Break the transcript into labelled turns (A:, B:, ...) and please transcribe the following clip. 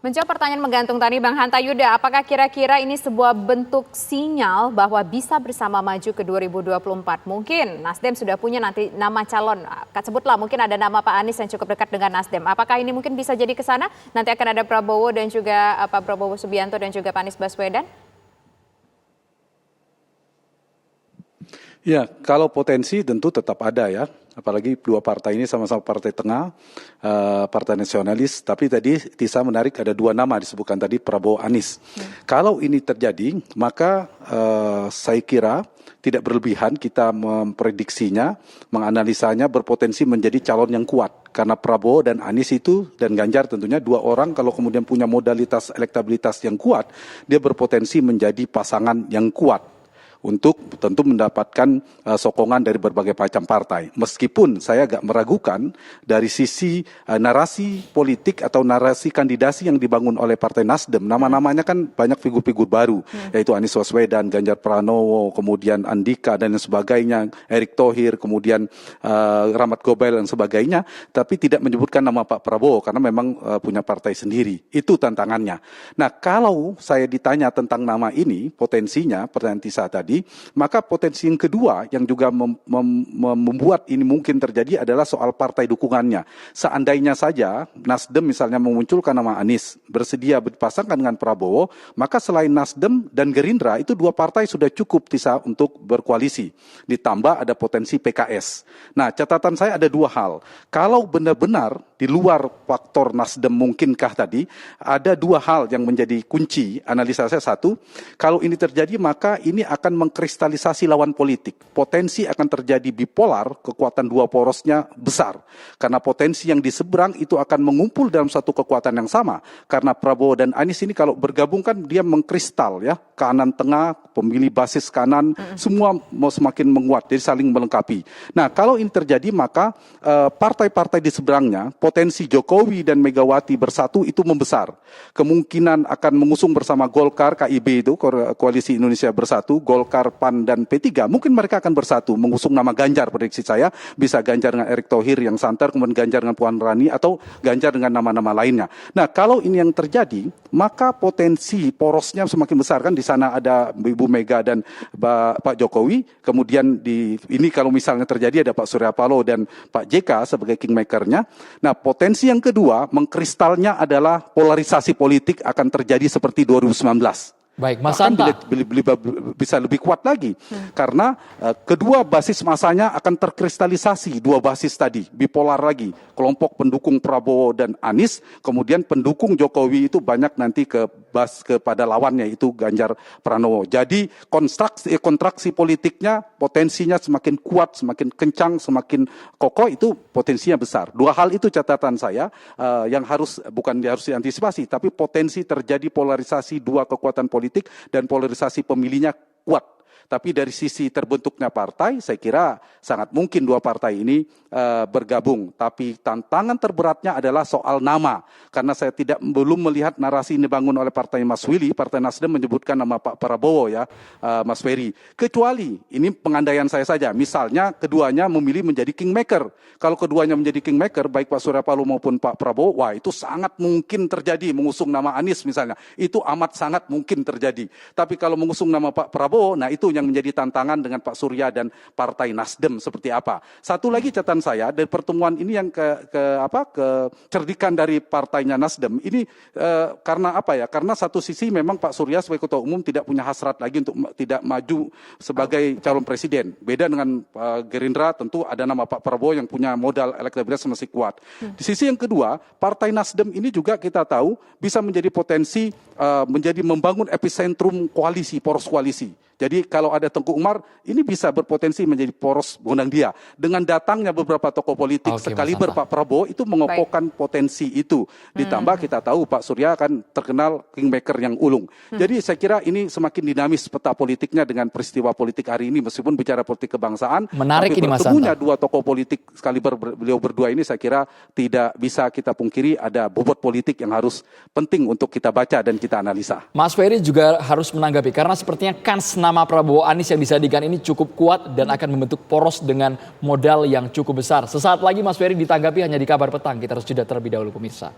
A: Menjawab pertanyaan menggantung tadi Bang Hanta Yuda, apakah kira-kira ini sebuah bentuk sinyal bahwa bisa bersama maju ke 2024? Mungkin Nasdem sudah punya nanti nama calon, sebutlah mungkin ada nama Pak Anies yang cukup dekat dengan Nasdem. Apakah ini mungkin bisa jadi ke sana? Nanti akan ada Prabowo dan juga Pak Prabowo Subianto dan juga Pak Anies Baswedan?
B: Ya, kalau potensi tentu tetap ada ya. Apalagi dua partai ini sama-sama partai tengah, partai nasionalis. Tapi tadi Tisa menarik ada dua nama disebutkan tadi Prabowo Anies. Kalau ini terjadi, maka saya kira tidak berlebihan kita memprediksinya, menganalisanya berpotensi menjadi calon yang kuat. Karena Prabowo dan Anies itu dan Ganjar tentunya dua orang kalau kemudian punya modalitas elektabilitas yang kuat, dia berpotensi menjadi pasangan yang kuat untuk tentu mendapatkan sokongan dari berbagai macam partai. Meskipun saya agak meragukan dari sisi narasi politik atau narasi kandidasi yang dibangun oleh Partai Nasdem. Nama-namanya kan banyak figur-figur baru, yaitu Anies Baswedan, Ganjar Pranowo, kemudian Andika dan sebagainya, Erick Thohir, kemudian Rahmat Gobel dan sebagainya, tapi tidak menyebutkan nama Pak Prabowo karena memang punya partai sendiri. Itu tantangannya. Nah, kalau saya ditanya tentang nama ini, potensinya, pertanyaan Tisa tadi, maka potensi yang kedua yang juga membuat ini mungkin terjadi adalah soal partai dukungannya. Seandainya saja Nasdem misalnya memunculkan nama Anies, bersedia berpasangkan dengan Prabowo, maka selain Nasdem dan Gerindra itu dua partai sudah cukup Tisa untuk berkoalisi. Ditambah ada potensi PKS. Nah, catatan saya ada dua hal. Kalau benar-benar di luar faktor Nasdem mungkinkah tadi, ada dua hal yang menjadi kunci analisa saya. Satu, kalau ini terjadi maka ini akan mengkristalisasi lawan politik. Potensi akan terjadi bipolar, kekuatan dua porosnya besar. Karena potensi yang di seberang itu akan mengumpul dalam satu kekuatan yang sama. Karena Prabowo dan Anies ini kalau bergabung kan dia mengkristal ya, kanan tengah, pemilih basis kanan, semua mau semakin menguat, jadi saling melengkapi. Nah, kalau ini terjadi maka partai-partai di seberangnya, potensi Jokowi dan Megawati bersatu itu membesar. Kemungkinan akan mengusung bersama Golkar, KIB itu, Koalisi Indonesia Bersatu, Golkar, PAN, dan P3, mungkin mereka akan bersatu, mengusung nama Ganjar, prediksi saya, bisa Ganjar dengan Erick Thohir yang santer, kemudian Ganjar dengan Puan Rani, atau Ganjar dengan nama-nama lainnya. Nah, kalau ini yang terjadi, maka potensi porosnya semakin besar, kan di sana ada Ibu Mega dan Pak Jokowi, kemudian ini kalau misalnya terjadi ada Pak Surya Paloh dan Pak JK sebagai kingmaker-nya. Nah, potensi yang kedua, mengkristalnya adalah polarisasi politik akan terjadi seperti 2019.
C: Baik, Mas Hanta.
B: Bisa lebih kuat lagi. Karena kedua basis masanya akan terkristalisasi, dua basis tadi, bipolar lagi. Kelompok pendukung Prabowo dan Anies, kemudian pendukung Jokowi itu banyak nanti kepada lawannya, itu Ganjar Pranowo. Jadi kontraksi politiknya, potensinya semakin kuat, semakin kencang, semakin kokoh, itu potensinya besar. Dua hal itu catatan saya yang harus diantisipasi, tapi potensi terjadi polarisasi dua kekuatan politik dan polarisasi pemilihnya kuat. Tapi dari sisi terbentuknya partai, saya kira sangat mungkin dua partai ini bergabung. Tapi tantangan terberatnya adalah soal nama. Karena saya belum melihat narasi ini dibangun oleh partai Mas Willy, Partai Nasdem menyebutkan nama Pak Prabowo ya, Mas Ferry. Kecuali, ini pengandaian saya saja, misalnya keduanya memilih menjadi kingmaker. Kalau keduanya menjadi kingmaker, baik Pak Surya Paloh maupun Pak Prabowo, wah itu sangat mungkin terjadi, mengusung nama Anies misalnya. Itu amat sangat mungkin terjadi. Tapi kalau mengusung nama Pak Prabowo, nah itu yang menjadi tantangan dengan Pak Surya dan Partai Nasdem seperti apa. Satu lagi catatan saya dari pertemuan ini yang kecerdikan dari partainya Nasdem ini karena apa ya? Karena satu sisi memang Pak Surya sebagai ketua umum tidak punya hasrat lagi untuk tidak maju sebagai calon presiden. Beda dengan Gerindra, tentu ada nama Pak Prabowo yang punya modal elektabilitas masih kuat. Di sisi yang kedua, Partai Nasdem ini juga kita tahu bisa menjadi potensi menjadi membangun epicentrum koalisi, poros koalisi. Jadi kalau ada Tengku Umar, ini bisa berpotensi menjadi poros gondang dia. Dengan datangnya beberapa tokoh politik sekaliber Pak Prabowo itu mengokohkan potensi itu. Ditambah kita tahu Pak Surya kan terkenal kingmaker yang ulung. Jadi saya kira ini semakin dinamis peta politiknya dengan peristiwa politik hari ini. Meskipun bicara politik kebangsaan,
C: menarik
B: tapi
C: ini Mas
B: bertemunya
C: Hanta.
B: dua tokoh politik sekaliber beliau berdua ini saya kira tidak bisa kita pungkiri ada bobot politik yang harus penting untuk kita baca dan kita analisa.
C: Mas Ferry juga harus menanggapi karena sepertinya kans nama Prabowo Anies yang disajikan ini cukup kuat dan akan membentuk poros dengan modal yang cukup besar. Sesaat lagi Mas Ferry ditanggapi hanya di Kabar Petang. Kita harus jeda terlebih dahulu pemirsa.